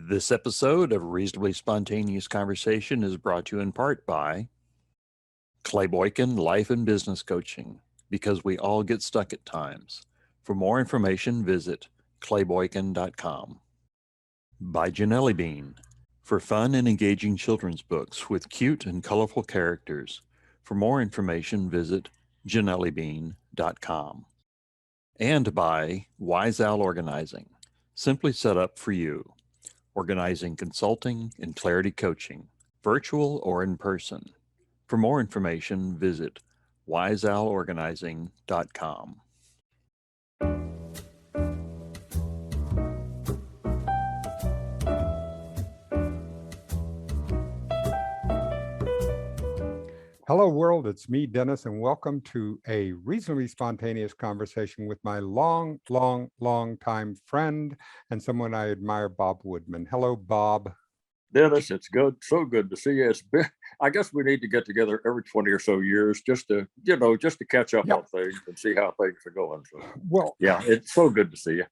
This episode of Reasonably Spontaneous Conversation is brought to you in part by Clay Boykin Life and Business Coaching, because we all get stuck at times. For more information, visit clayboykin.com. By Janelli Bean, for fun and engaging children's books with cute and colorful characters. For more information, visit janellibean.com. And by Wise Owl Organizing, simply set up for you. Organizing consulting and clarity coaching, virtual or in person. For more information, visit wiseowlorganizing.com. Hello, world. It's me, Dennis, and welcome to a reasonably spontaneous conversation with my long time friend and someone I admire, Bob Woodman. Hello, Bob. Dennis, it's good. So good to see you. I guess we need to get together every 20 or so years just to catch up on things and see how things are going. So, well, yeah, it's so good to see you.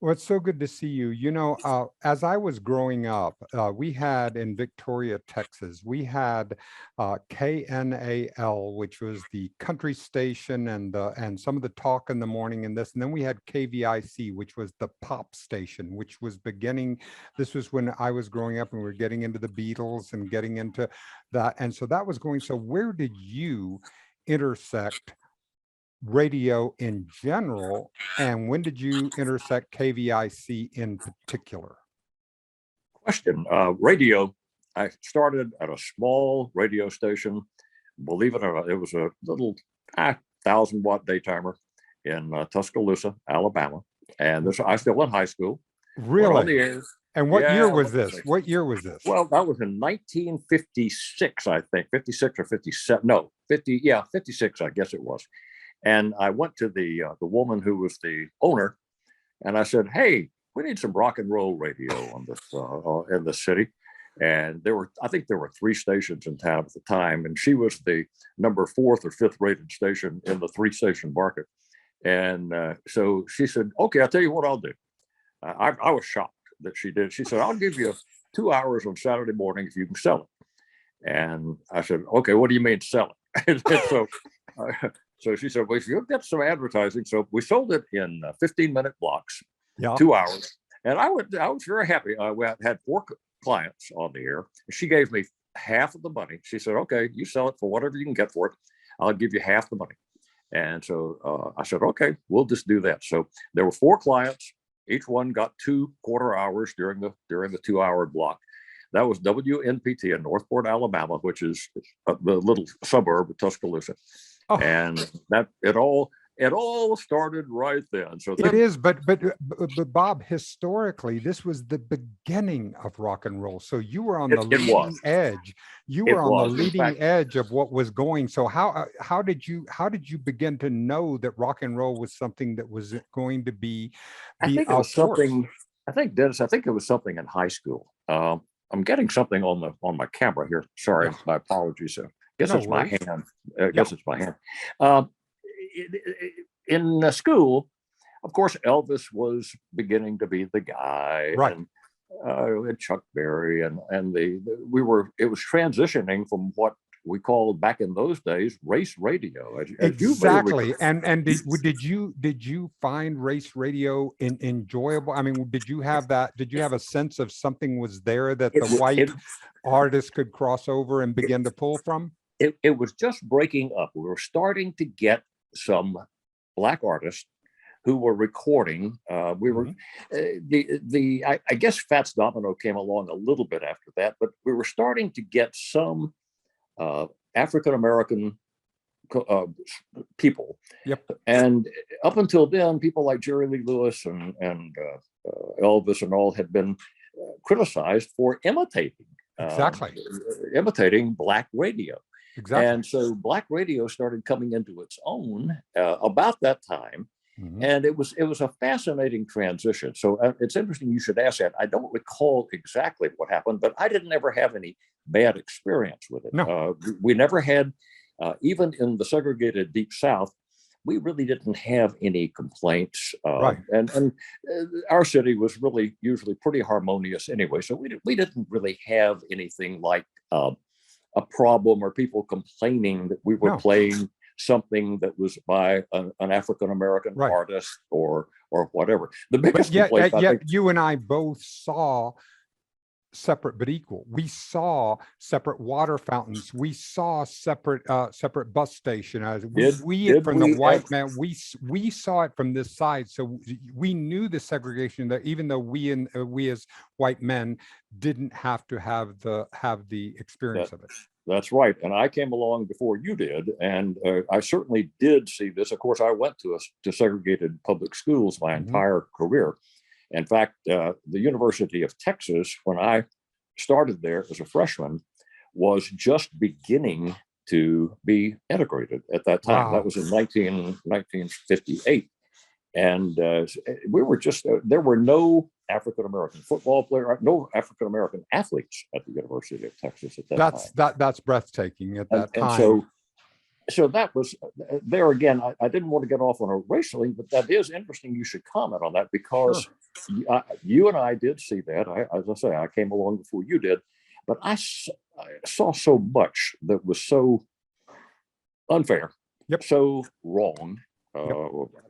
Well, it's so good to see you. You know, as I was growing up, we had in Victoria, Texas, we had KNAL, which was the country station and some of the talk in the morning and this. And then we had KVIC, which was the pop station, which was beginning. This was when I was growing up and we were getting into the Beatles and getting into that. And so that was going. So where did you intersect radio in general, and when did you intersect KVIC in particular? Question. Radio, I started at a small radio station. Believe it or not, it was a little 1,000-watt daytimer in Tuscaloosa, Alabama. And this, I still in high school. Really? And what year was this? What year was this? Well, that was in 1956, I think, 56 or 57. No, 56, I guess it was. And I went to the woman who was the owner, and I said, "Hey, we need some rock and roll radio on this in the city." And I think there were 3 stations in town at the time, and she was the number 4th or 5th rated station in the 3-station market. And so she said, "Okay, I'll tell you what I'll do." I was shocked that she did. She said, "I'll give you 2 hours on Saturday morning if you can sell it." And I said, "Okay, what do you mean sell it?" And so she said, "Well, if you get some advertising." So we sold it in 15-minute blocks, 2 hours. And I was very happy. We had 4 clients on the air. She gave me half of the money. She said, "Okay, you sell it for whatever you can get for it. I'll give you half the money." And so I said, "Okay, we'll just do that." So there were 4 clients. Each one got 2 quarter hours during the 2-hour block. That was WNPT in Northport, Alabama, which is the little suburb of Tuscaloosa. Oh. And that it all started right then. So it is, but Bob, historically, this was the beginning of rock and roll. So you were on the leading edge. You were on the leading edge of what was going. So how did you begin to know that rock and roll was something that was going to be outsourced? I think, Dennis, it was something in high school. I'm getting something on my camera here. Sorry, my apologies. It's my hand. It's my hand. In school, of course, Elvis was beginning to be the guy, right? And Chuck Berry, and it was transitioning from what we called back in those days race radio. Exactly. And did you find race radio enjoyable? I mean, did you have that? Did you have a sense of something was there that the white artists could cross over and begin to pull from? It was just breaking up. We were starting to get some Black artists who were recording. I guess Fats Domino came along a little bit after that, but we were starting to get some African-American people. Yep. And up until then, people like Jerry Lee Lewis and Elvis and all had been criticized for imitating Black radio. Exactly. And so Black radio started coming into its own about that time. Mm-hmm. And it was a fascinating transition. So it's interesting you should ask that. I don't recall exactly what happened, but I didn't ever have any bad experience with it. No. We never had, even in the segregated Deep South, we really didn't have any complaints. Right. And our city was really usually pretty harmonious anyway. So we didn't really have anything like a problem or people complaining that we were playing something that was by an African-American artist or whatever. The biggest complaint, I think, you and I both saw separate but equal. We saw separate water fountains. We saw separate bus station. From the white man, we saw it from this side. So we knew the segregation, that even though we as white men didn't have to have the experience of it. That's right. And I came along before you did. And I certainly did see this. Of course, I went to segregated public schools my entire career. In fact, the University of Texas, when I started there as a freshman, was just beginning to be integrated at that time. Wow. That was in 1958. And we were just, there were no African-American football player, no African-American athletes at the University of Texas at that time. That's breathtaking at that time. And so that was there again. I didn't want to get off on a racially, but that is interesting. You should comment on that because you and I did see that. As I say, I came along before you did, but I saw so much that was so unfair, so wrong,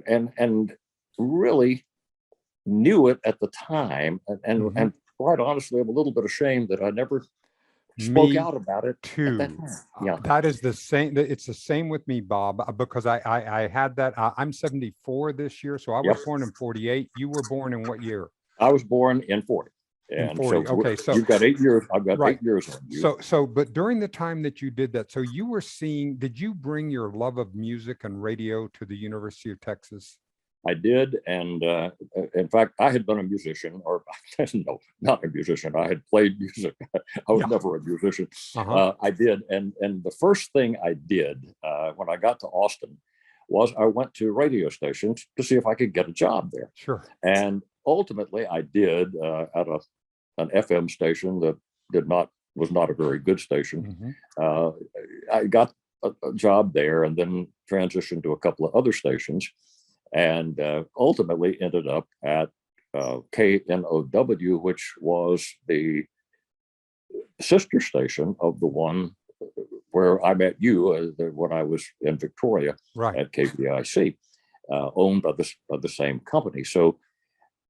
and really knew it at the time. And quite honestly, I'm a little bit ashamed that I never spoke out about it too. At that time. That is the same. It's the same with me, Bob, because I had that. I'm 74 this year, so I was born in 48. You were born in what year? I was born in 40. And 40. So so you've got 8 years. I've got 8 years on you. So, but during the time that you did that, so you were seeing. Did you bring your love of music and radio to the University of Texas? I did, and in fact, I had been a musician, or no, not a musician. I had played music. I was never a musician. I did, and the first thing I did when I got to Austin was I went to radio stations to see if I could get a job there. Sure. And ultimately, I did at an FM station that was not a very good station. I got a job there, and then transitioned to a couple of other stations. And ultimately ended up at KNOW, which was the sister station of the one where I met you when I was in Victoria at KVIC, owned by the same company. So,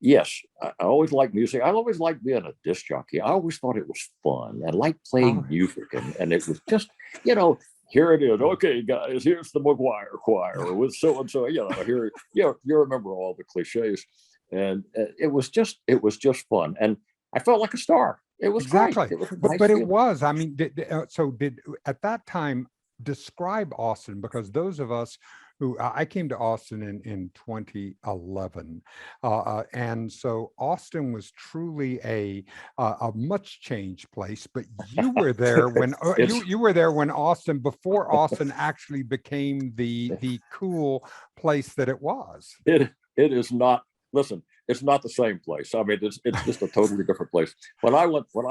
yes, I always liked music. I always liked being a disc jockey. I always thought it was fun. I liked playing music, and it was just, here it is. Okay, guys, here's the McGuire Choir with so and so. Here, you remember all the cliches, and it was just fun, and I felt like a star. It was great. It was but it was. I mean, did at that time describe Austin, because those of us who I came to Austin in 2011, and so Austin was truly a much changed place. But you were there when you were there when Austin, before Austin actually became the cool place that it was. It is not. Listen, it's not the same place. I mean, it's just a totally different place. When I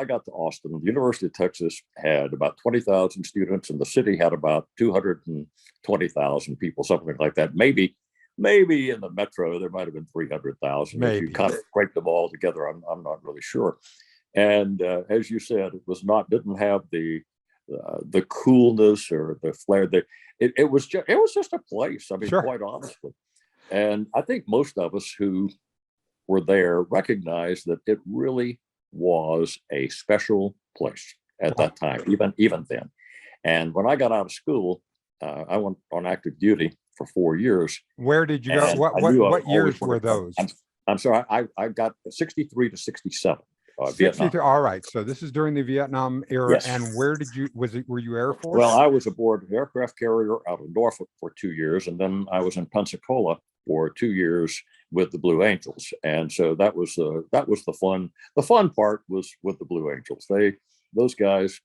got to Austin, the University of Texas had about 20,000 students, and the city had about 220,000 people, something like that. Maybe in the metro there might have been 300,000. If you kind of break them all together, I'm not really sure. And as you said, didn't have the coolness or the flair. It was just a place. I mean, quite honestly. And I think most of us who were there recognized that it really was a special place at that time, even then. And when I got out of school, I went on active duty for 4 years. Where did you go? What years were those? I'm sorry, I got 63 to 67. 63. All right. So this is during the Vietnam era. Yes. And where were you Air Force? Well, I was aboard an aircraft carrier out of Norfolk for 2 years. And then I was in Pensacola for 2 years with the Blue Angels. And so that was the fun. The fun part was with the Blue Angels. Those guys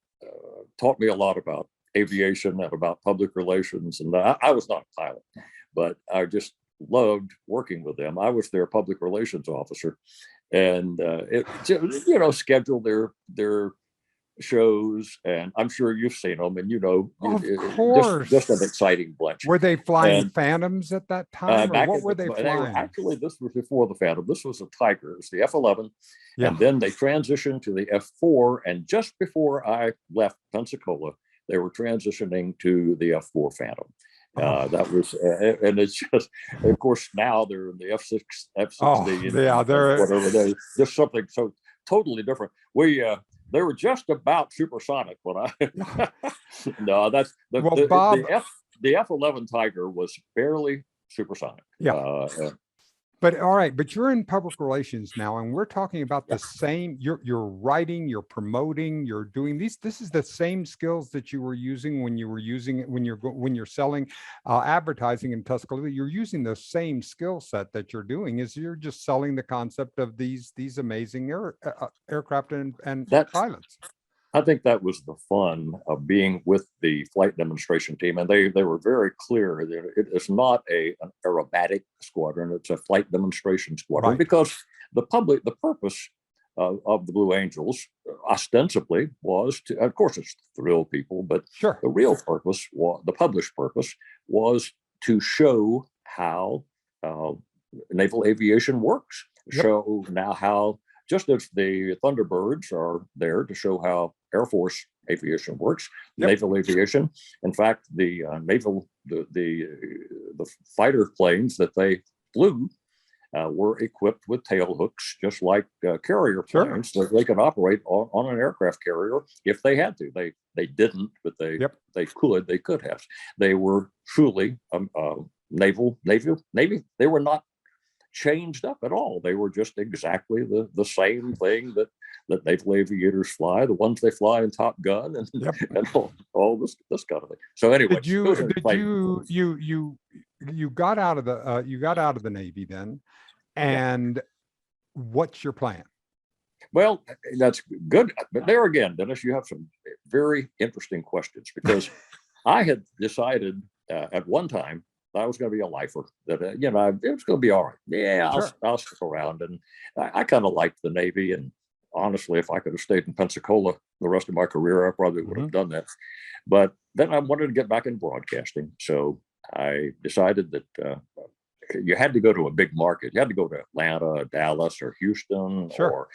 taught me a lot about aviation and about public relations. And I was not a pilot, but I just loved working with them. I was their public relations officer, and scheduled their shows, and I'm sure you've seen them, and Of course. just an exciting bunch. Were they flying And Phantoms at that time, or back what in were they flying? actually, this was before the Phantom. This was a Tiger. It was the F-11, Yeah. and then they transitioned to the F-4. And just before I left Pensacola, they were transitioning to the F-4 Phantom. That was, and it's just, of course, now they're in the F-6, F-16, yeah, they're whatever. They're just something so totally different. They were just about supersonic when I. No, that's Bob, the F-11 Tiger was barely supersonic. Yeah. But all right, but you're in public relations now, and we're talking about the same. You're writing, you're promoting, you're doing these. This is the same skills that you were using when you were using it when you're selling advertising in Tuscaloosa. You're using the same skill set that you're doing. Is you're just selling the concept of these amazing aircraft and pilots. I think that was the fun of being with the flight demonstration team, and they were very clear that it is not an aerobatic squadron; it's a flight demonstration squadron. Right. Because the purpose of the Blue Angels ostensibly was to, of course, it's to thrill people, but sure. The real purpose, the published purpose, was to show how naval aviation works. Yep. Show now how. Just as the Thunderbirds are there to show how Air Force aviation works, yep. Naval aviation. In fact, the fighter planes that they flew were equipped with tail hooks, just like carrier planes, sure. That they could operate on an aircraft carrier if they had to. They didn't, but they could. They could have. They were truly Navy. They were not changed up at all. They were just exactly the same thing that naval aviators fly, the ones they fly in Top Gun, and, yep. And all this kind of thing. So anyway, you got out of the Navy then, and what's your plan? Well, that's good, but there again, Dennis, you have some very interesting questions, because I had decided at one time I was going to be a lifer, that it was going to be all right. Yeah, sure. I'll stick around, and I kind of liked the Navy. And honestly, if I could have stayed in Pensacola the rest of my career, I probably would have done that. But then I wanted to get back in broadcasting, so I decided that you had to go to a big market. You had to go to Atlanta, Dallas, or Houston, sure. Or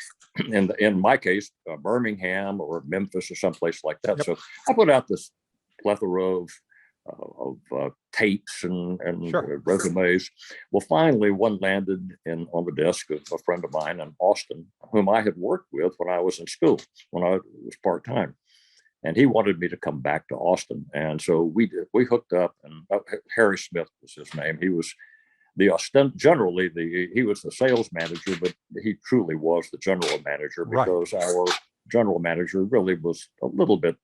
in my case, Birmingham or Memphis or someplace like that. Yep. So I put out this plethora of tapes and sure. Resumes. Well, finally, one landed on the desk of a friend of mine in Austin, whom I had worked with when I was in school, when I was part-time. And he wanted me to come back to Austin. And so we hooked up, and Harry Smith was his name. He was he was the sales manager, but he truly was the general manager, because right. Our general manager really was a little bit,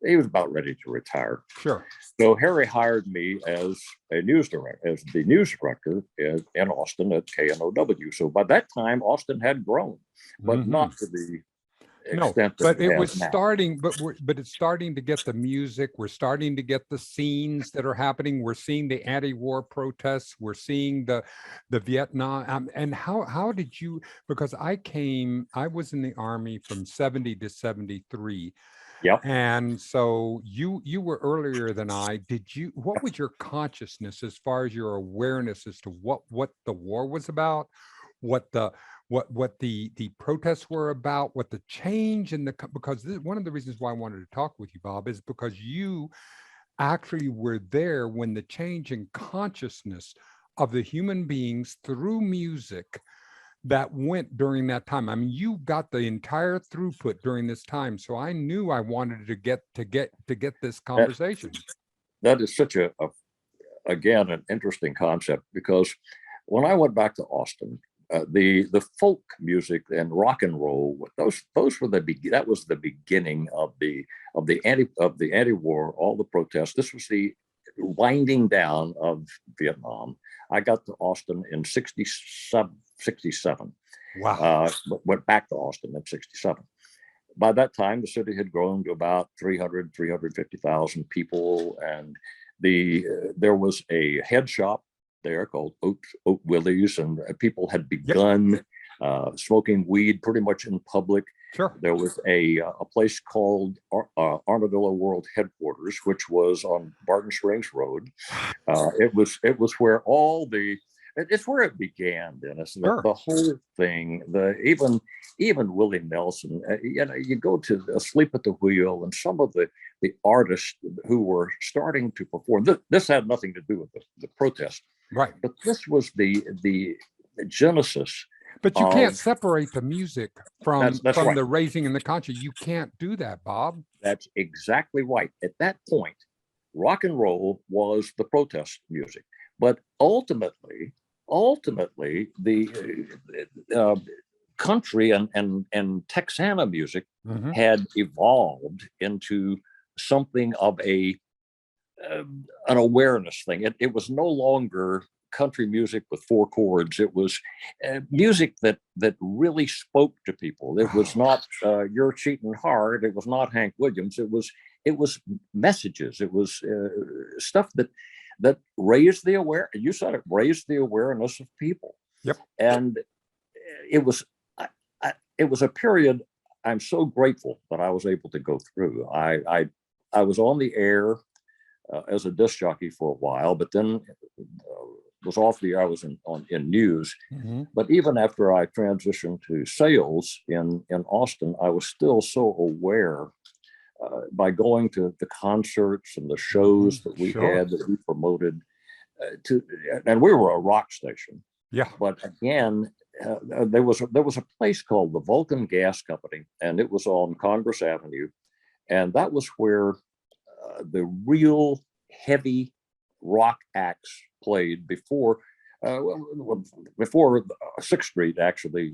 he was about ready to retire. Sure. So Harry hired me as the news director in Austin at KNOW. So by that time, Austin had grown, but not to the extent but it was now. starting. But it's starting to get the music. We're starting to get the scenes that are happening. We're seeing the anti-war protests. We're seeing the Vietnam. And how did you? Because I was in the Army from 70 to 73. Yep. And so you were earlier than I. What was your consciousness as far as your awareness as to what the war was about, what the protests were about, what the change in because one of the reasons why I wanted to talk with you, Bob, is because you actually were there when the change in consciousness of the human beings through music that went during that time. I mean, you got the entire throughput during this time. So I knew I wanted to get this conversation. That is such again, an interesting concept, because when I went back to Austin, the folk music and rock and roll, those were that was the beginning of the anti-war, all the protests. This was the winding down of Vietnam. I got to Austin in 67. Wow. Went back to Austin in 67. By that time, the city had grown to about 350,000 people. And there was a head shop there called Oat Willie's, and people had begun smoking weed pretty much in public. Sure. There was a place called Armadillo World Headquarters, which was on Barton Springs Road. It was where all the it's where it began, Dennis. Sure. The whole thing, even Willie Nelson. You go to Asleep at the Wheel, and some of the artists who were starting to perform. This had nothing to do with the protest, Right? but this was the genesis. But you can't separate the music from That's right. the raising and the conscience. You can't do that, Bob. That's exactly right. At that point, rock and roll was the protest music, but ultimately, the country and Texana music had evolved into something of an awareness thing. It was no longer country music with four chords. It was music that really spoke to people. It was not You're Cheating Hard. It was not Hank Williams. It was messages. It was stuff that raised the you said it, raised the awareness of people. Yep. And it was a period I'm so grateful that I was able to go through. I was on the air as a disc jockey for a while, but then was off the air. I was in news. But even after I transitioned to sales in Austin, I was still so aware by going to the concerts and the shows that we had, that we promoted and we were a rock station. Yeah. But again, there was a place called the Vulcan Gas Company, and it was on Congress Avenue, and that was where the real heavy rock acts played before 6th Street actually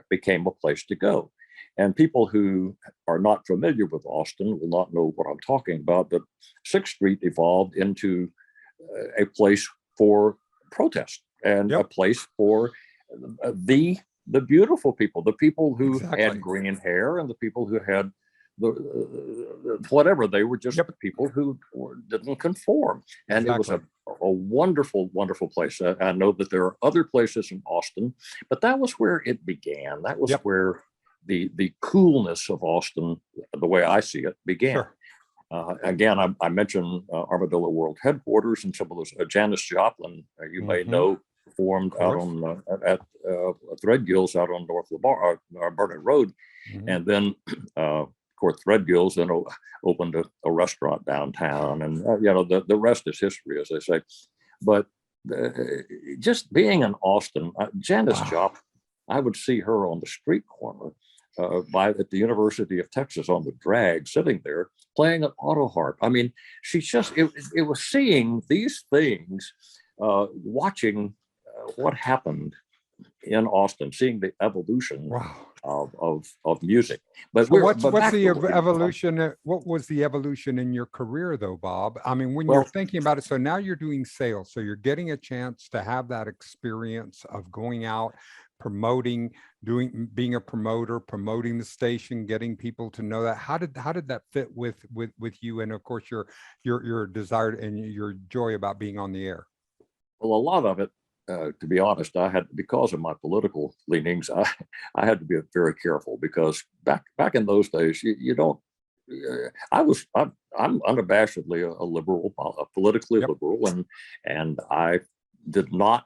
became a place to go. And people who are not familiar with Austin will not know what I'm talking about, but 6th Street evolved into a place for protest and a place for the beautiful people, the people who had green hair and the people who had whatever. They were just people who didn't conform. And it was a wonderful, wonderful place. I know that there are other places in Austin, but that was where it began. That was where the coolness of Austin, the way I see it, began. Sure. Again, I mentioned Armadillo World Headquarters, and some of those. Janis Joplin, you may know, performed out on at Threadgill's out on North Barnett Road, and then of course Threadgill's then opened a restaurant downtown, and the rest is history, as they say. But just being in Austin, Janis Joplin, I would see her on the street corner at the University of Texas on the drag, sitting there playing an auto harp. I mean, she just it was seeing these things, watching what happened in Austin, seeing the evolution of music. But so what's the evolution? What was the evolution in your career, though, Bob? I mean, when you're thinking about it, so now you're doing sales, so you're getting a chance to have that experience of going out, promoting, being a promoter, promoting the station, getting people to know that. How did that fit with you, and of course your desire and your joy about being on the air? Well, a lot of it, to be honest, I had, because of my political leanings, I had to be very careful, because back in those days, you don't. I'm unabashedly a liberal, politically liberal, and I did not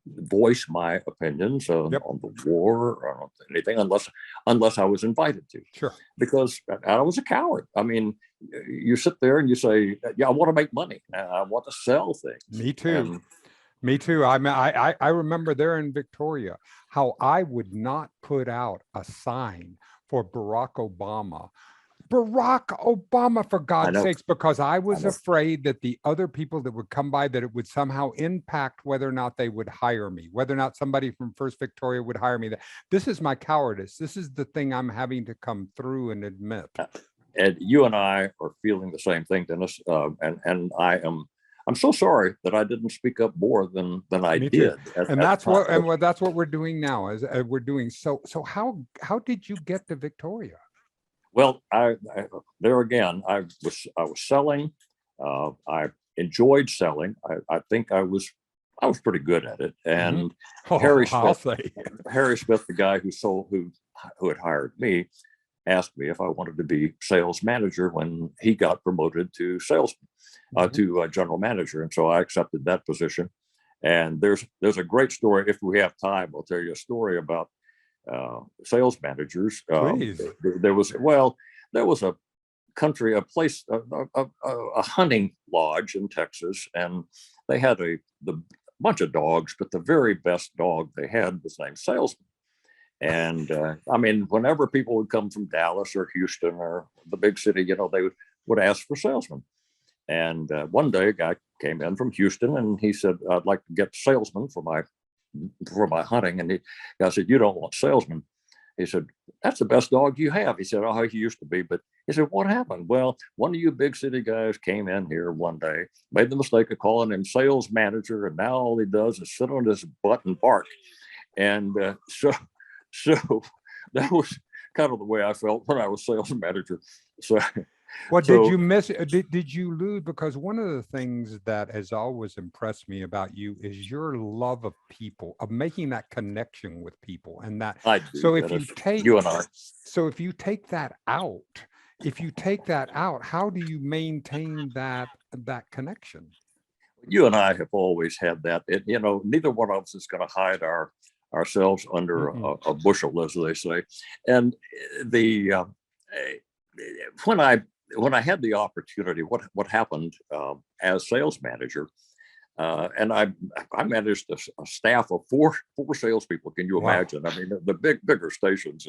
voice my opinions on the war or on anything unless I was invited to. Sure. Because I was a coward. I mean, you sit there and you say, I want to make money. I want to sell things. Me too. Me too. I mean, I remember there in Victoria how I would not put out a sign for Barack Obama, for God's sakes, because I was afraid that the other people that would come by, that it would somehow impact whether or not they would hire me, whether or not somebody from First Victoria would hire me. This is my cowardice. This is the thing I'm having to come through and admit. And you and I are feeling the same thing, Dennis. And I'm so sorry that I didn't speak up more than I did. And that's what we're doing now. Is we're doing so. How did you get to Victoria? Well, I there again, I was selling. I enjoyed selling. I think I was pretty good at it. And Harry Smith, the guy who who had hired me, asked me if I wanted to be sales manager when he got promoted to salesman, to general manager. And so I accepted that position. And there's a great story. If we have time, I'll tell you a story about sales managers. Please. There was a country, a place, a hunting lodge in Texas, and they had the bunch of dogs, but the very best dog they had was named Salesman. And I mean, whenever people would come from Dallas or Houston or the big city, they would ask for Salesman. And one day a guy came in from Houston and he said, I'd like to get Salesman for my hunting. And I said, you don't want Salesman. He said, that's the best dog you have. He said, oh, he used to be. But he said, what happened? Well, one of you big city guys came in here one day, made the mistake of calling him sales manager. And now all he does is sit on his butt and bark. And so that was kind of the way I felt when I was sales manager. So, Did you miss? Did you lose? Because one of the things that has always impressed me about you is your love of people, of making that connection with people, and that. I do. So if you take you and I, so if you take that out, how do you maintain that connection? You and I have always had that. Neither one of us is going to hide ourselves under a bushel, as they say. And when I had the opportunity, what happened as sales manager, and I managed a staff of four salespeople. Can you imagine? I mean, the bigger stations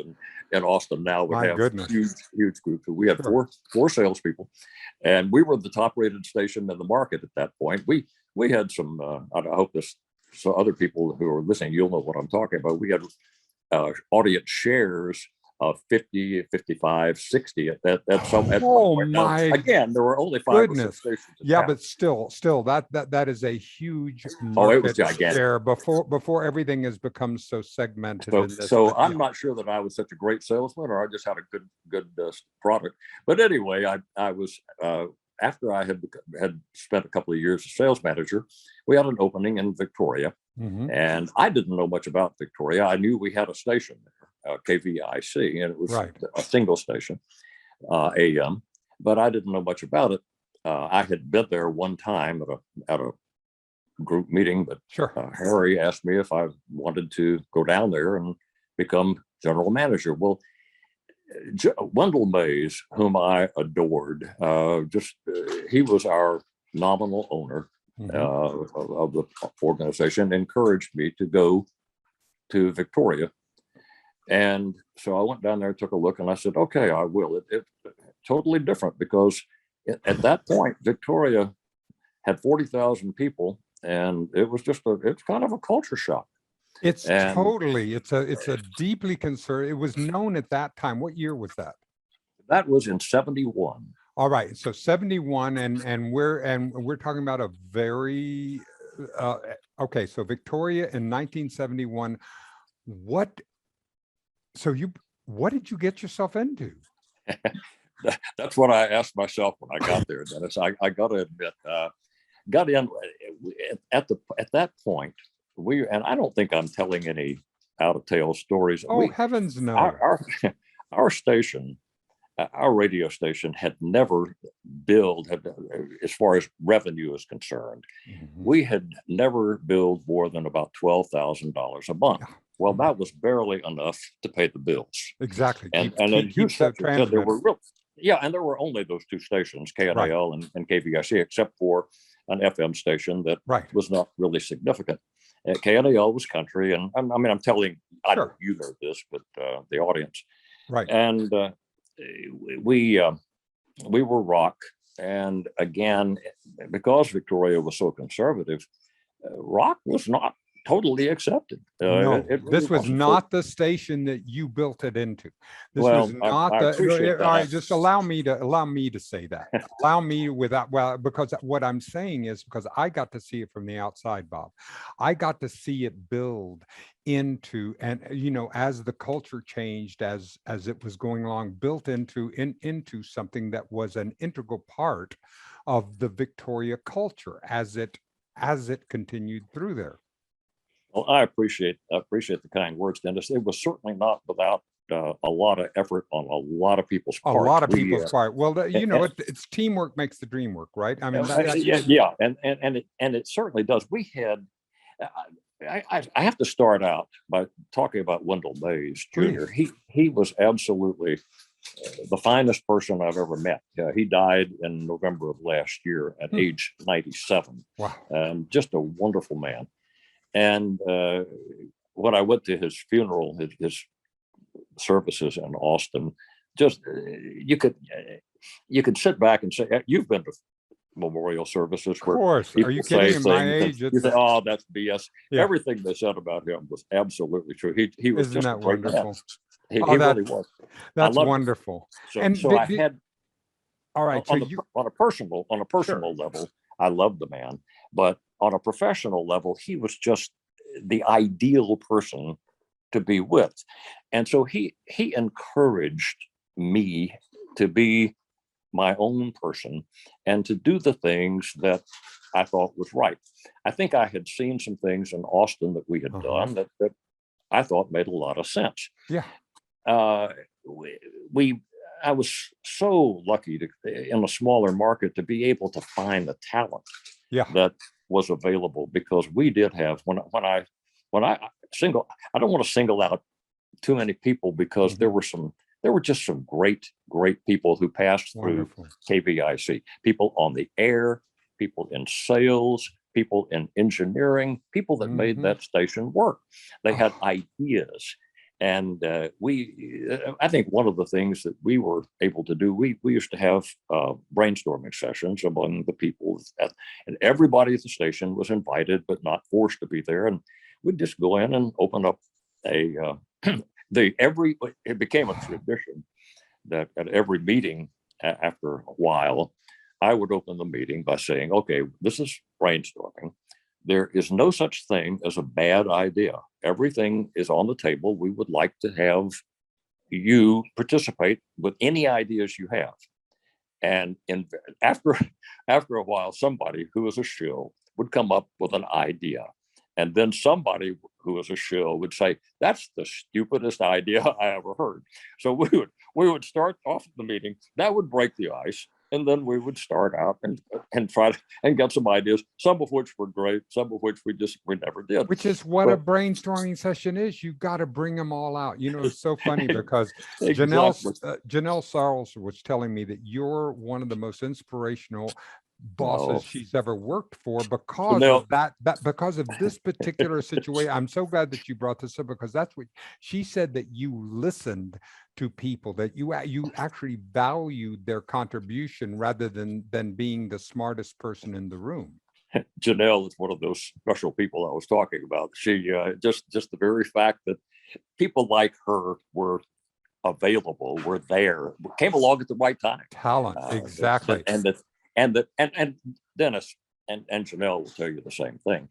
in Austin now would have huge groups. We had four salespeople, and we were the top rated station in the market at that point. We had some. I hope so other people who are listening, you'll know what I'm talking about. We had audience shares of 50, 55, 60 at some point. My again, there were only 5 or 6 stations. Yeah, but still that is a huge it was gigantic share before everything has become so segmented. So I'm not sure that I was such a great salesman, or I just had a good product. But anyway, I was after I had spent a couple of years as sales manager, we had an opening in Victoria, and I didn't know much about Victoria. I knew we had a station there, KVIC, and it was a single station, AM, but I didn't know much about it. I had been there one time at a group meeting, but Harry asked me if I wanted to go down there and become general manager. Well, Wendell Mays, whom I adored, he was our nominal owner of the organization, encouraged me to go to Victoria. And so I went down there, took a look, and I said, okay, I will. It's totally different because at that point, Victoria had 40,000 people, and it was it's kind of a culture shock. It's a deeply concerned. It was known at that time. What year was that? That was in 71. All right, so 71, and we're talking about a very okay. So Victoria in 1971. What did you get yourself into? That's what I asked myself when I got there, Dennis. I got to admit, got in at that point. And I don't think I'm telling any out of tail stories. Heavens no! Our station, our radio station, had never billed, as far as revenue is concerned. We had never billed more than about $12,000 a month. Well, that was barely enough to pay the bills. Exactly. And then you said there were and there were only those 2 stations, KNAL and KVIC, except for an FM station that was not really significant. KNAL was country, and I mean, I'm telling, I know you know this, but the audience, and we were rock, and again, because Victoria was so conservative, rock was not totally accepted. No, this was not the station that you built it into. This was not the. All right, just allow me to say that. Allow me because what I'm saying is because I got to see it from the outside, Bob. I got to see it build into, and as the culture changed, as it was going along, built into something that was an integral part of the Victoria culture as it continued through there. Well, I appreciate the kind words, Dennis. It was certainly not without a lot of effort on a lot of people's A part. lot of people's part. Well, it's teamwork makes the dream work, right? I mean, yeah, and it certainly does. We had. I have to start out by talking about Wendell Mays Jr. Please. He was absolutely the finest person I've ever met. He died in November of last year at age 97. Wow. Just a wonderful man. And when I went to his funeral, his services in Austin, just you could sit back and say, you've been to memorial services. Of course. Are you kidding? My age, you say, oh, that's BS. Yeah. Everything they said about him was absolutely true. He was Isn't just that a great wonderful? man. He really was. That's wonderful. So I had. All right. On a personal level, I loved the man, but on a professional level, he was just the ideal person to be with, and so he encouraged me to be my own person and to do the things that I thought was right. I think I had seen some things in Austin that we had done that I thought made a lot of sense. Yeah. I was so lucky to, in a smaller market, to be able to find the talent that was available, because we did have, when I I don't want to single out too many people, because there were just some great people who passed through KVIC, people on the air, people in sales, people in engineering, people that made that station work. They had ideas. And I think one of the things that we were able to do, we used to have brainstorming sessions among the people, and everybody at the station was invited, but not forced to be there. And we'd just go in and open up it became a tradition that at every meeting, after a while, I would open the meeting by saying, okay, this is brainstorming. There is no such thing as a bad idea. Everything is on the table. We would like to have you participate with any ideas you have. And after a while, somebody who was a shill would come up with an idea. And then somebody who was a shill would say, that's the stupidest idea I ever heard. So we would start off the meeting. That would break the ice. And then we would start out and try to get some ideas, some of which were great, some of which we never did. Which is what a brainstorming session is. You got to bring them all out. You know, it's so funny because Janelle Sarles was telling me that you're one of the most inspirational bosses she's ever worked for, because of that because of this particular situation. I'm so glad that you brought this up, because that's what she said, that you listened to people, that you actually valued their contribution rather than being the smartest person in the room. Janelle is one of those special people I was talking about. She just the very fact that people like her were available, were there, came along at the right time. Talent, exactly. And Dennis and Janelle will tell you the same thing.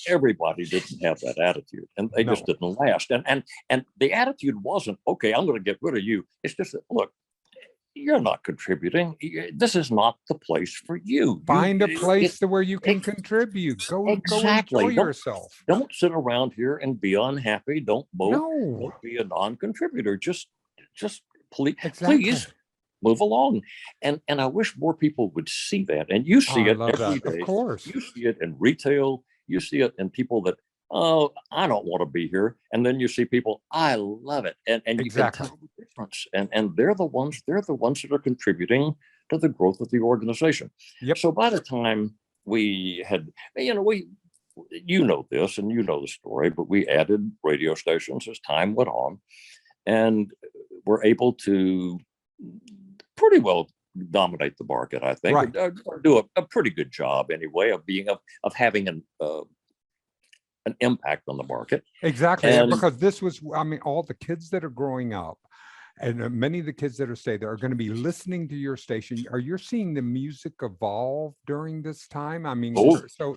Everybody didn't have that attitude, and they just didn't last. And the attitude wasn't, okay, I'm going to get rid of you. It's just that, look, you're not contributing. This is not the place for you. Find a place where you can contribute. Go enjoy yourself. Don't sit around here and be unhappy. Don't be a non-contributor. Just please move along. And I wish more people would see that. And you see it every day. Of course. You see it in retail. You see it in people that, oh, I don't want to be here. And then you see people, I love it. And you can tell the difference. And they're the ones that are contributing to the growth of the organization. Yep. So by the time we had, you know this and you know the story, but we added radio stations as time went on, and we're able to pretty well dominate the market, I think, or do a pretty good job anyway of having an impact on the market. Exactly. And because this was, all the kids that are growing up, and many of the kids that are staying there are going to be listening to your station. Are you seeing the music evolve during this time?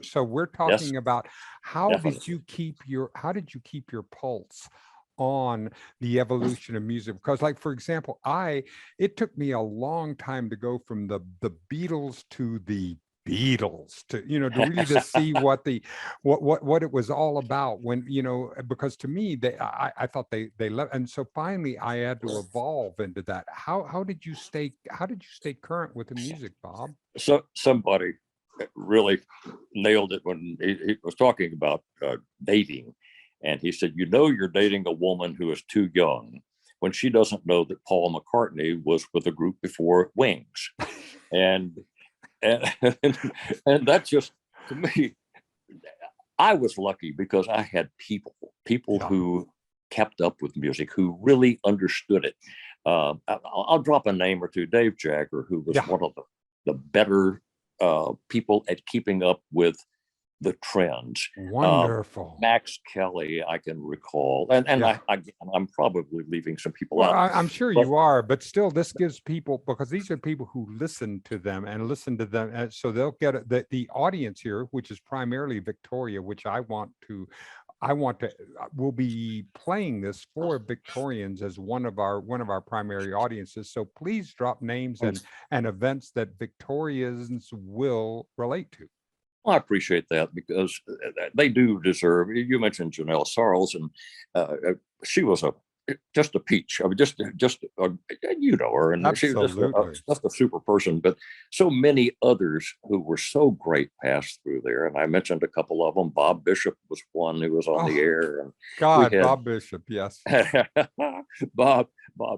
So we're talking about how did you keep your pulse on the evolution of music? Because, like, for example, it took me a long time to go from the Beatles to the Beatles, to to really to see what the what it was all about. When because to me I thought they left, and so finally I had to evolve into that. How did you stay current with the music, Bob? So somebody really nailed it when he was talking about dating, and he said, you're dating a woman who is too young when she doesn't know that Paul McCartney was with a group before Wings. and and that just, to me, I was lucky because I had people who kept up with music, who really understood it. I'll drop a name or two. Dave Jagger, who was one of the better people at keeping up with the trends. Wonderful. Max Kelly, I can recall, and I'm probably leaving some people Well, out. I'm sure you are, but still, this gives people, because these are people who listen to them, and so they'll get it. The audience here, which is primarily Victoria, which we'll be playing this for Victorians as one of our primary audiences. So please drop names and events that Victorians will relate to. I appreciate that, because they do deserve. You mentioned Janelle Sarles, and she was just a peach. I mean, just her, and she was just a super person. But so many others who were so great passed through there, and I mentioned a couple of them. Bob Bishop was one who was on the air, and Bob Bishop, yes. Bob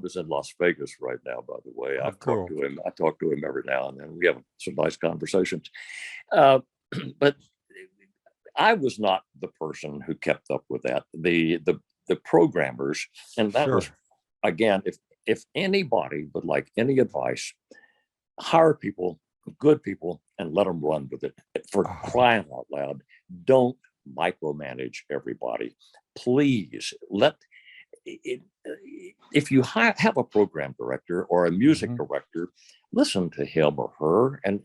is in Las Vegas right now, by the way. I've talked to him. I talk to him every now and then. We have some nice conversations. But I was not the person who kept up with that. The programmers, and that was, again, if anybody would like any advice, hire people, good people, and let them run with it. For crying out loud, don't micromanage everybody. Please if you have a program director or a music director, listen to him or her and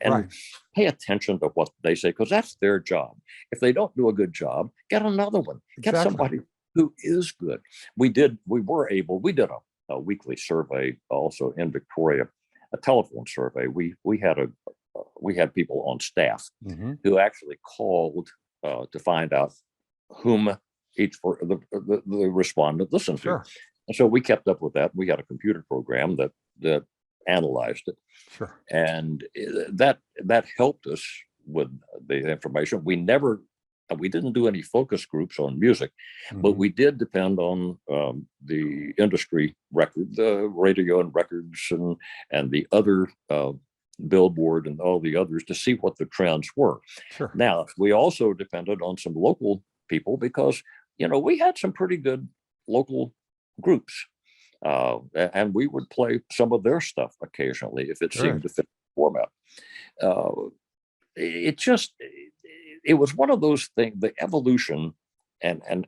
pay attention to what they say, because that's their job. If they don't do a good job, get another one. Get somebody who is good. We did a weekly survey also in Victoria, a telephone survey. We had people on staff who actually called to find out whom the respondent listened to. And so we kept up with that. We had a computer program that analyzed it. And that helped us with the information. We didn't do any focus groups on music, but we did depend on the industry record, the radio and records, and the other Billboard and all the others, to see what the trends were. Now, we also depended on some local people, because we had some pretty good local groups, and we would play some of their stuff occasionally if it seemed to fit the format. It was one of those things, the evolution, and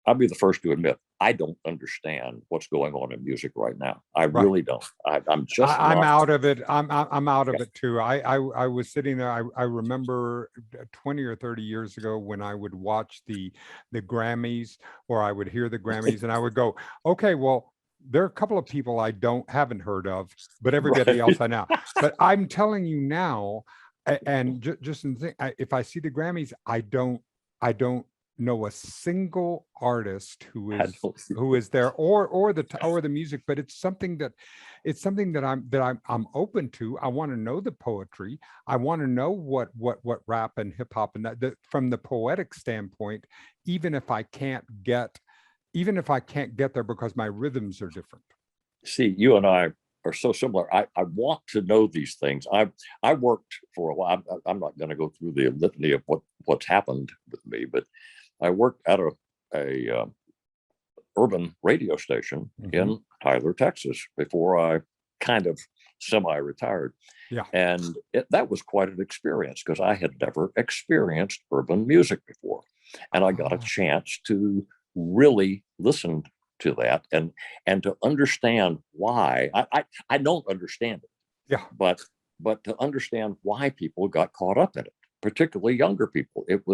I'll be the first to admit, I don't understand what's going on in music right now. I really don't. I'm out of it. I'm out of it too. I was sitting there. I remember 20 or 30 years ago when I would watch the Grammys, or I would hear the Grammys, and I would go, okay, well, there are a couple of people I haven't heard of, but everybody else I know. But I'm telling you now, and just if I see the Grammys, I don't know a single artist who is there, or the music, but it's something that I'm open to. I want to know the poetry. I want to know what rap and hip hop and that from the poetic standpoint, even if I can't get there because my rhythms are different. See, you and I are so similar. I want to know these things. I worked for a while. I'm not going to go through the litany of what's happened with me, but I worked at a urban radio station in Tyler, Texas, before I kind of semi-retired. And that was quite an experience, because I had never experienced urban music before. And I got a chance to really listen to that and to understand why. I don't understand it. But to understand why people got caught up in it, particularly younger people. It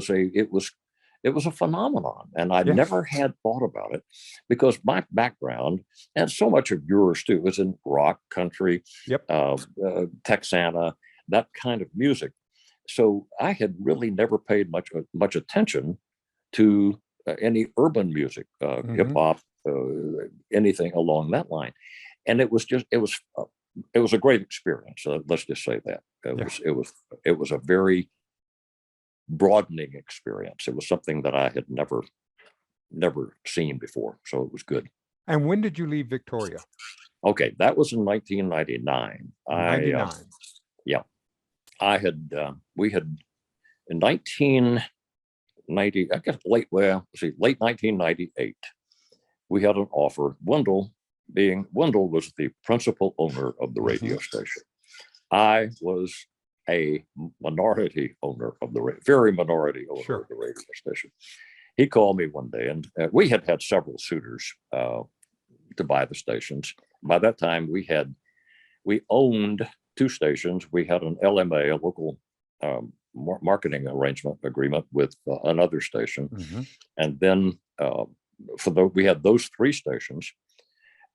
was a phenomenon, and I never had thought about it, because my background, and so much of yours too, was in rock, country, Texana, that kind of music. so I had really never paid much attention to any urban music, hip hop, anything along that line. And it was a great experience. Let's just say that it was a very broadening experience. It was something that I had never seen before. So it was good. And when did you leave Victoria? Okay, that was in 1999. 99. Yeah, we had in 1990, I guess late 1998, we had an offer. Wendell was the principal owner of the radio station. I was a minority owner of very minority owner of the radio station. He called me one day, and we had several suitors to buy the stations. By that time, we owned 2 stations. We had an LMA, a local marketing arrangement agreement with another station, and then we had those 3 stations,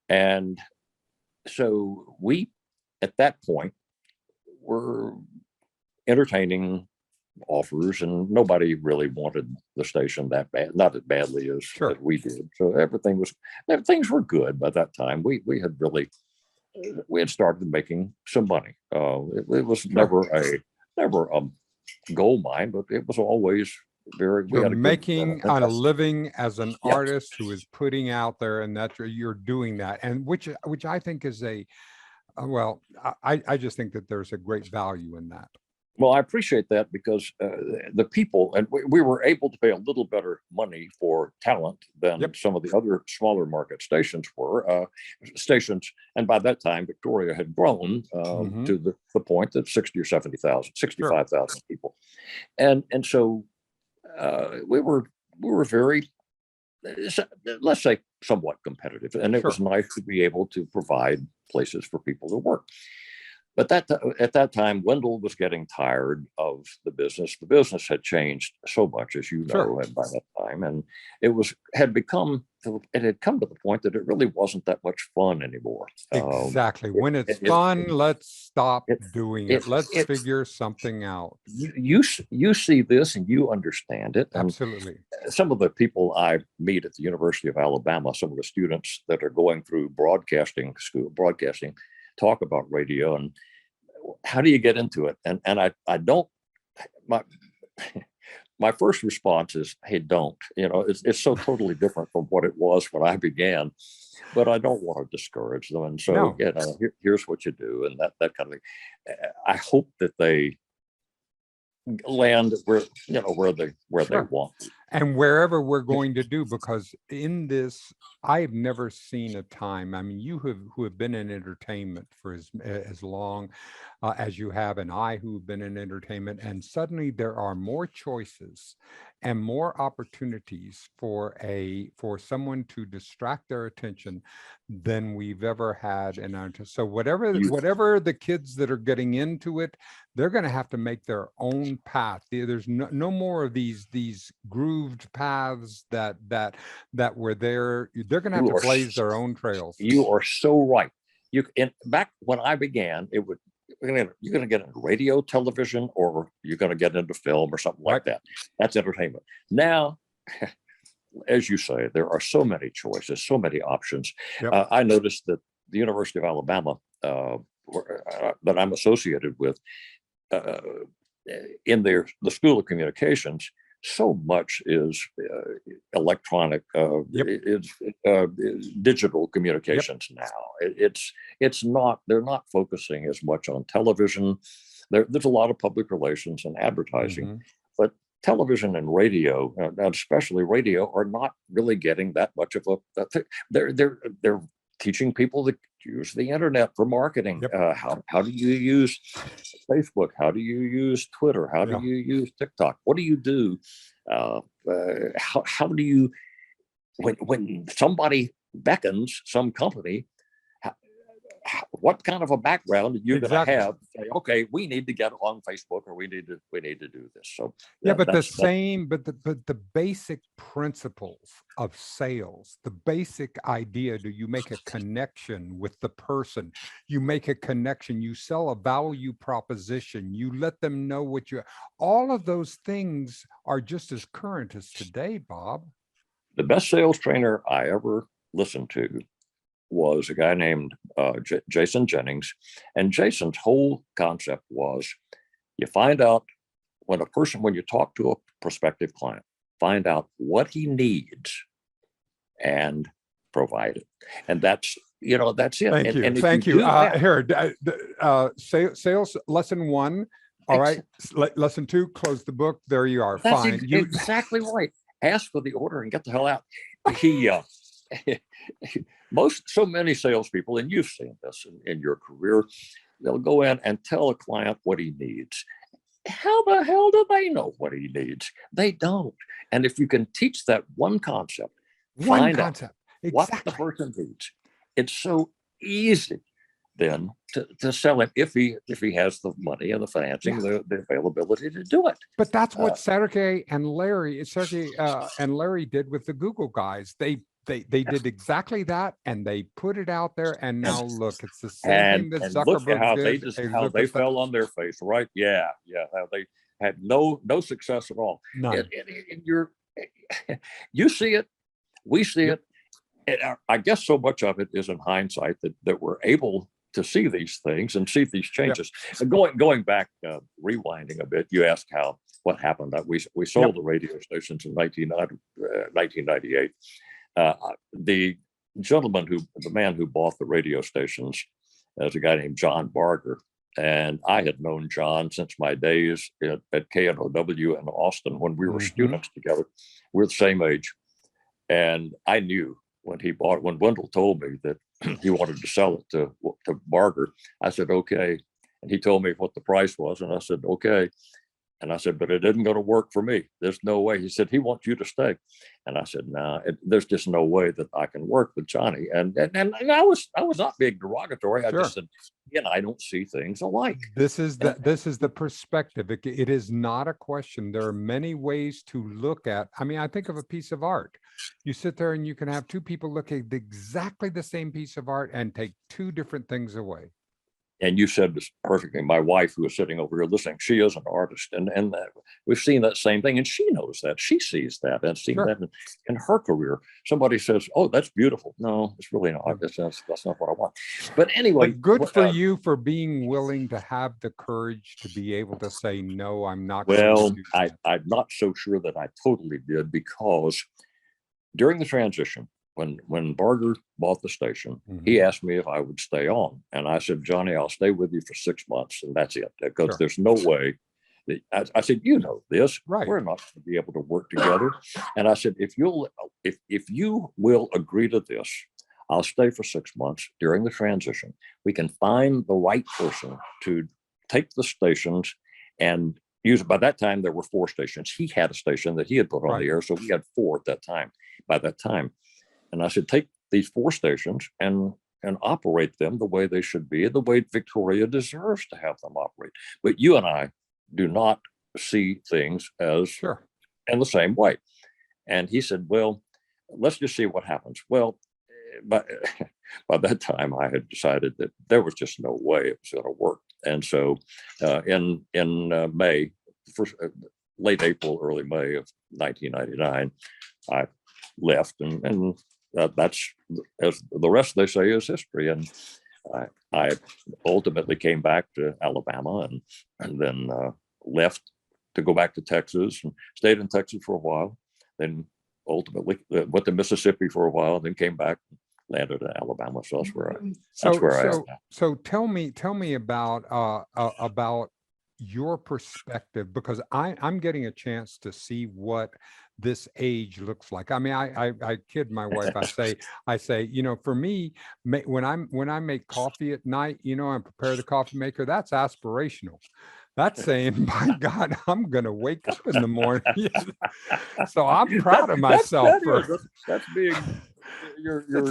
and so we at that point were entertaining offers, and nobody really wanted the station that bad, not as badly as we did. So things were good by that time. We had started making some money. It was never a gold mine, but it was always very. You're making a living as an artist who is putting out there, and you're doing that, and which I think is I just think that there's a great value in that. Well, I appreciate that, because the people, and we were able to pay a little better money for talent than some of the other smaller market stations were. And by that time, Victoria had grown to the point that 60 or 70,000, 65,000 people, and so we were very, let's say, somewhat competitive, and it was nice to be able to provide places for people to work. But at that time, Wendell was getting tired of the business. The business had changed so much, as you know, by that time, and it had come to the point that it really wasn't that much fun anymore. Exactly. When it's fun, let's stop doing it. Let's figure something out. You see this and you understand it. Absolutely. And some of the people I meet at the University of Alabama, some of the students that are going through broadcasting talk about radio and how do you get into it? And I don't, my first response is, hey, don't, it's so totally different from what it was when I began, but I don't want to discourage them. And so, here's what you do. And that kind of thing. I hope that they land where they want. And wherever we're going to do, because in this, I've never seen a time. I mean, who have been in entertainment for as long as you have, and I who've been in entertainment, and suddenly there are more choices and more opportunities for someone to distract their attention than we've ever had in our. So whatever the kids that are getting into it, they're going to have to make their own path. There's no more of these grooved paths that were there. They're going to have to blaze their own trails. You are so right. Back when I began, you're going to get into radio, television, or you're going to get into film or something like that. That's entertainment. Now, as you say, there are so many choices, so many options. I noticed that the University of Alabama, that I'm associated with, in the School of Communications, so much is electronic, is digital communications now. They're not focusing as much on television. There's a lot of public relations and advertising, but television and radio, and especially radio, are not really getting that much of a. They're teaching people to use the internet for marketing. How do you use Facebook? How do you use Twitter? How do you use TikTok? What do you do? How do you, when somebody beckons, some company, what kind of a background are you going Exactly. to have? Say, okay, we need to get on Facebook, or we need to do this. So Yeah, but that's the basic principles of sales, the basic idea, do you make a connection with the person? You make a connection, you sell a value proposition, you let them know all of those things are just as current as today, Bob. the best sales trainer I ever listened to was a guy named Jason Jennings. And Jason's whole concept was you find out when you talk to a prospective client, find out what he needs and provide it. And that's it. Thank you. And if Thank you you. do that, Here, sales lesson 1. All right. Lesson 2, close the book. There you are. that's Fine. exactly right. Ask for the order and get the hell out. He so many salespeople, and you've seen this in your career, they'll go in and tell a client what he needs. How the hell do they know what he needs? They don't. And if you can teach that one concept, find out what the person needs, it's so easy then to sell him if he has the money and the financing, the availability to do it. But that's what Sergey and Larry did with the Google guys. They did exactly that, and they put it out there. And now look, it's the same thing that Zuckerberg look at how did. how they fell on their face, right? Yeah. How they had no success at all. None. You see it, we see it. And I guess so much of it is in hindsight that we're able to see these things and see these changes. And going back, rewinding a bit, you asked what happened. We sold the radio stations in 1998. The man who bought the radio stations is a guy named John Barger. And I had known John since my days at KNOW in Austin when we were students together. We're the same age. And I knew when Wendell told me that he wanted to sell it to Barger, I said, okay. And he told me what the price was. And I said, okay. And I said, but it isn't going to work for me. There's no way. He said, he wants you to stay. And I said, no, there's just no way that I can work with Johnny. And I was not being derogatory. I just said, I don't see things alike. This is the perspective. It is not a question. There are many ways to look at. I mean, I think of a piece of art. You sit there and you can have two people look at exactly the same piece of art and take two different things away. And you said this perfectly. My wife, who is sitting over here listening, she is an artist, and we've seen that same thing, and she knows that. She sees that and seen that in her career. Somebody says, "Oh, that's beautiful." No, it's really not. That's not what I want. But anyway, good for you for being willing to have the courage to be able to say, "No, I'm not." Well, I'm not so sure that I totally did, because during the transition, when Barger bought the station, he asked me if I would stay on. And I said, Johnny, I'll stay with you for 6 months. And that's it, because there's no way. I said, you know this, right? We're not going to be able to work together. And I said, if you will agree to this, I'll stay for 6 months during the transition. We can find the right person to take the stations and use it. By that time, there were 4 stations. He had a station that he had put on the air. So we had 4 at that time, by that time. And I said, take these 4 stations and operate them the way they should be, the way Victoria deserves to have them operate. But you and I do not see things as in the same way. And he said, well, let's just see what happens. Well, by that time, I had decided that there was just no way it was going to work. And so in May, late April, early May of 1999, I left, and that's, as the rest, they say, is history. And I ultimately came back to Alabama and then left to go back to Texas, and stayed in Texas for a while. Then ultimately went to Mississippi for a while, then came back, landed in Alabama. So that's where I am. So tell me about your perspective, because I'm getting a chance to see what this age looks like. I mean, I kid my wife. I say, for me, when I make coffee at night, and prepare the coffee maker, that's aspirational. That's saying, by God, I'm going to wake up in the morning. So I'm proud of myself. That's being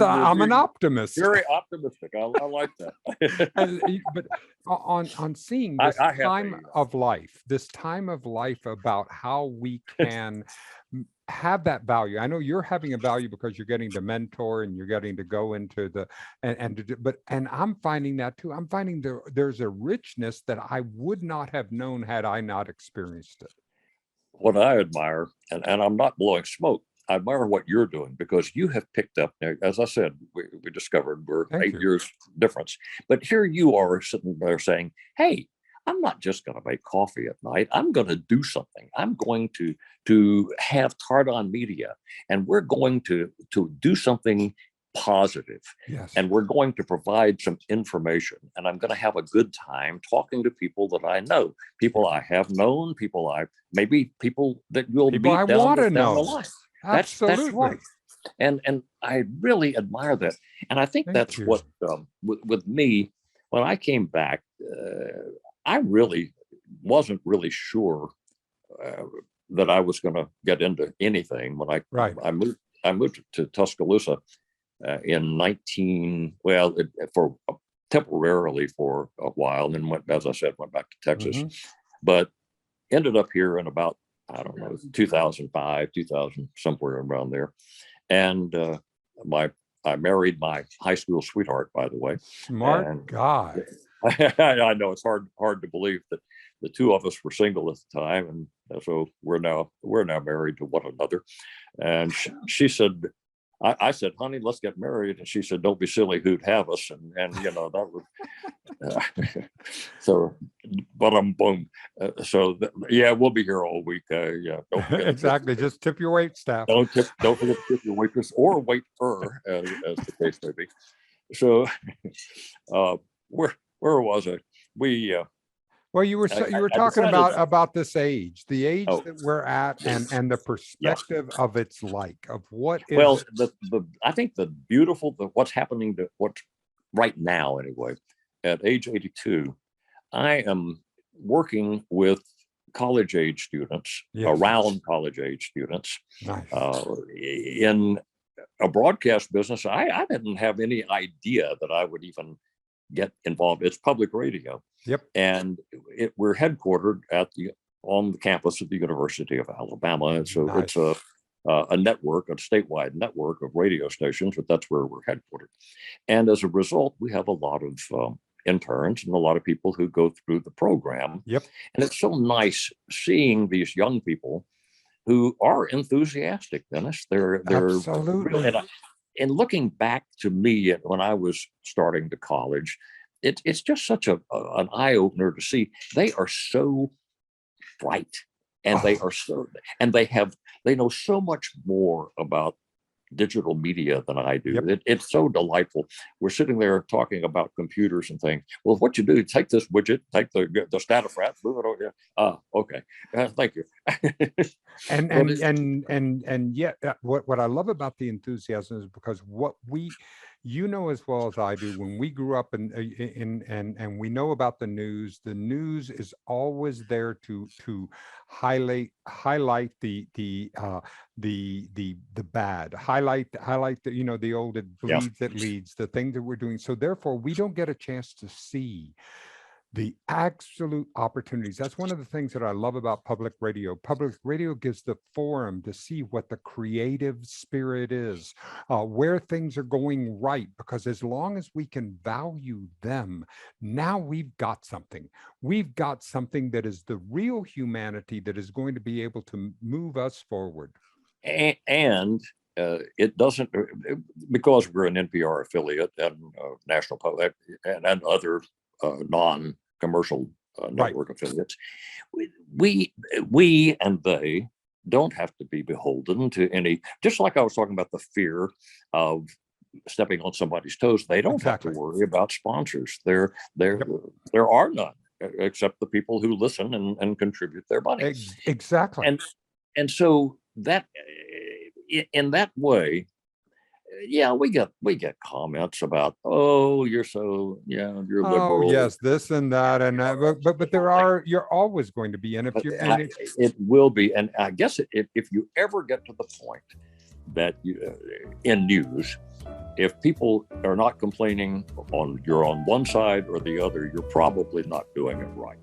I'm an optimist. Very optimistic. I like that. But on seeing I this have time of life about how we can have that value. I know you're having a value because you're getting to mentor and you're getting to go into the and I'm finding that too. I'm finding there's a richness that I would not have known had I not experienced it. What I admire, and I'm not blowing smoke, I admire what you're doing because you have picked up, as I said, we discovered we're Thank 8 you. years difference. But here you are sitting there saying, hey, I'm not just going to make coffee at night. I'm going to do something. I'm going to have Tardan Media, and we're going to do something positive. Yes. And we're going to provide some information, and I'm going to have a good time talking to people that I know, people I have known, people that you'll People meet I down want to the know. line. Absolutely. That's right. And I really admire that. And I think that's what with me, when I came back, I really wasn't really sure that I was going to get into anything when I moved to Tuscaloosa in temporarily for a while, and then went back to Texas, but ended up here in about, I don't know, 2005, 2000, somewhere around there. And I married my high school sweetheart, by the way. Smart guy. I know it's hard to believe that the two of us were single at the time, and so we're now married to one another. And she said, I said, honey, let's get married. And she said, don't be silly, who'd have us? And that was, so, but boom. We'll be here all week. Don't exactly. Just tip your wait staff. Don't forget to tip your waitress or waiter, as the case may be. So, where was I? Well, you were talking about this age, the age that we're at, and the perspective of its of what is. Well, I think what's happening what's right now anyway, at age 82, I am working with college age students, around college age students, in a broadcast business. I didn't have any idea that I would even get involved. It's public radio. Yep. And we're headquartered on the campus of the University of Alabama. And so it's a network, a statewide network of radio stations, but that's where we're headquartered. And as a result, we have a lot of interns and a lot of people who go through the program. Yep. And it's so nice seeing these young people who are enthusiastic, Dennis. They're absolutely really, and looking back to me when I was starting to college, it's just such an eye opener to see they are so bright, and they know so much more about digital media than I do. Yep. It's so delightful. We're sitting there talking about computers and things. Well, what you do, take this widget, take the Statafrat, move it over here. Okay. Thank you. and yet what I love about the enthusiasm is because what as well as I do, when we grew up and we know about the news is always there to highlight the bad, highlight the the old, it bleeds, it leads, the things that we're doing. So therefore we don't get a chance to see the absolute opportunities. That's one of the things that I love about public radio. Public radio gives the forum to see what the creative spirit is, where things are going right, because as long as we can value them, now we've got something. We've got something that is the real humanity that is going to be able to move us forward. And it doesn't, because we're an NPR affiliate and National Public and other non-commercial network affiliates, we and they don't have to be beholden to any, just like I was talking about the fear of stepping on somebody's toes, they don't have to worry about sponsors. There are none, except the people who listen and contribute their money. Exactly. And so that, in that way, we get comments about, you're liberal. Yes, this and that, and but you're always going to be, and if it will be, and I guess if you ever get to the point that in news, if people are not complaining you're on one side or the other, you're probably not doing it right.